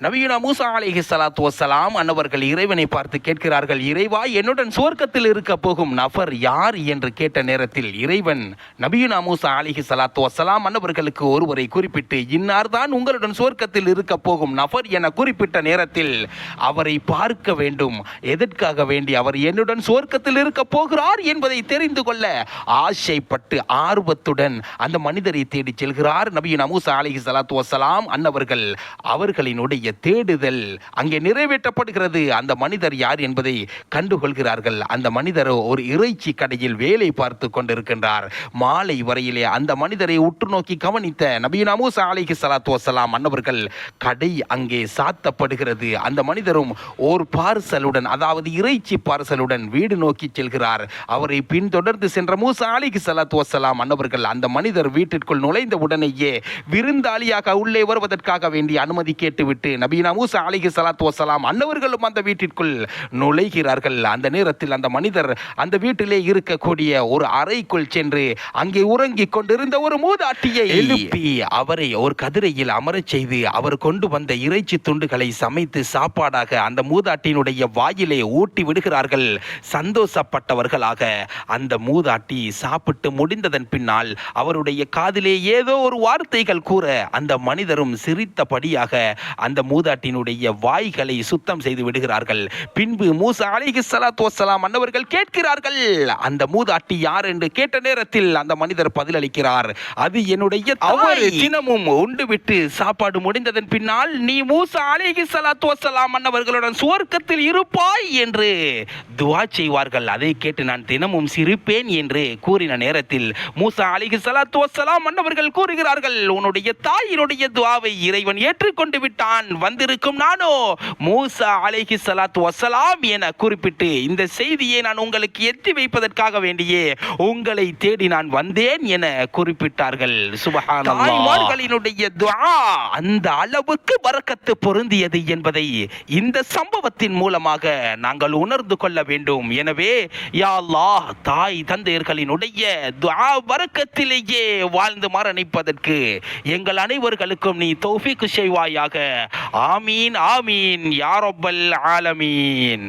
நபியுனா மூசா அலைஹிஸ்ஸலாத்து வஸ்ஸலாம் அன்னவர்கள் இறைவனை பார்த்து கேட்கிறார்கள், இறைவா, என்னுடன் சுவர்க்கத்தில் இருக்க போகும் நபர் யார் என்று கேட்ட நேரத்தில் இறைவன் நபியுனா மூசா அலைஹிஸ்ஸலாத்து வஸ்ஸலாம் அன்னவர்களுக்கு ஒருவரை குறிப்பிட்டு, இன்னார் தான் உங்களுடன் சுவர்க்கத்தில் இருக்க போகும் நபர் என குறிப்பிட்ட நேரத்தில் அவரை பார்க்க வேண்டும். எதற்காக வேண்டி? அவர் என்னுடன் சுவர்க்கத்தில் இருக்க போகிறார் என்பதை தெரிந்து கொள்ள ஆசைப்பட்டு ஆர்வத்துடன் அந்த மனிதரை தேடி செல்கிறார் நபியுனா மூசா அலைஹிஸ்ஸலாத்து வஸ்ஸலாம் அன்னவர்கள். அவர்களினுடைய தேடுதல் அங்கே நிறைவேற்றப்படுகிறது. அந்த மனிதர் யார் என்பதை கண்டுகொள்கிறார்கள். அந்த மனிதர் ஒரு இறைச்சி கடையில் வேலை பார்த்து கொண்டிருக்கின்றார். மாலை வரையிலே அந்த மனிதரை உற்று நோக்கி கவனித்த நபியுனா மூசா அலைஹிஸ்ஸலாத்து வஸ்ஸலாம் அன்னவர்கள் கடை அங்கே சாத்தப்படுகிறது. அந்த மனிதரும் ஒரு பார்சலுடன், அதாவது இறைச்சி பார்சலுடன் வீடு நோக்கி செல்கிறார். அவரை பின்தொடர்ந்து சென்ற மூசா அலைஹிஸ்ஸலாத்து வஸ்ஸலாம் அன்னவர்கள் அந்த மனிதர் வீட்டிற்குள் நுழைந்த உடனேயே விருந்தாளியாக உள்ளே வருவதற்காக வேண்டி அனுமதி கேட்டுவிட்டு நபியுனா மூசா அலைஹிஸ்ஸலாத்து வஸ்ஸலாம் அன்னவர்களும் அந்த வீட்டிற்குள் நுழைகிறார்கள். அந்த நேரத்தில் அந்த மனிதர் அந்த வீட்டிலே இருக்கக்கூடிய ஒரு அறைக்குள் சென்று அங்கே உறங்கிக் கொண்டிருந்த ஒரு மூதாட்டியை எழுப்பி அவரை ஒரு கதிரையில் அமரச் செய்து அவர் கொண்டு வந்த இறைச்சி துண்டுகளை சமைத்து சாப்பாடாக அந்த மூதாட்டியினுடைய வாயிலே ஊட்டி விடுகிறார்கள். சந்தோஷப்பட்டவர்களாக அந்த மூதாட்டி சாப்பிட்டு முடிந்ததன் பின்னால் அவருடைய காதிலே ஏதோ ஒரு வார்த்தைகள் கூற அந்த மனிதரும் சிரித்தபடியாக அந்த மூதாட்டினுடைய வாய்களை சுத்தம் செய்து விடுகிறார்கள். பின்பு மூசா அலைஹிஸ்ஸலாத்து வஸ்ஸலாம் அன்னவர்கள் கேட்கிறார்கள், அந்த மூதாட்டி யார் என்று கேட்ட நேரத்தில் அந்த மனிதர் பதிலளிக்கிறார், அது என்னுடைய அவர் தினமும் உண்டுவிட்டு சாப்பாடு முடிந்ததன் பின்னால் நீ மூசா அலைஹிஸ்ஸலாத்து வஸ்ஸலாம் அன்னவர்களுடன் சுவர்க்கத்தில் இருப்பாய் என்று துஆ செய்வார்கள். அதை கேட்டு நான் தினமும் சிரிப்பேன் என்று கூறின நேரத்தில் மூசா அலைஹிஸ்ஸலாத்து வஸ்ஸலாம் அன்னவர்கள் கூறுகிறார்கள், உன்னுடைய தாயினுடைய துஆவை இறைவன் ஏற்றுக்கொண்டு விட்டான். வந்திருக்கும் நானோ மூசா அலைஹிஸ்ஸலாத்து வஸ்ஸலாம் என குறிப்பிட்டு இந்த செய்தியை நான் உங்களுக்கு எத்தி வைப்பதற்காக வேண்டியே உங்களை தேடி நான் வந்தேன் என குறிப்பிட்டார்கள். சுப்ஹானல்லாஹ். தாய்மார்களினுடைய துஆ அந்த அளவுக்கு பரக்கத்து பொருந்தியது என்பதை இந்த சம்பவத்தின் மூலமாக நாங்கள் உணர்ந்து கொள்ள வேண்டும். எனவே யா அல்லாஹ், தாய் தந்தையர்களினுடைய துஆ பரக்கத்திலேயே வாழ்ந்து மரணிப்பதற்கு எங்கள் அனைவர்களுக்கும் நீ தௌஃபீக் செய்வாயாக. ஆமீன் ஆமீன் யா ரப்பல் ஆலமீன்.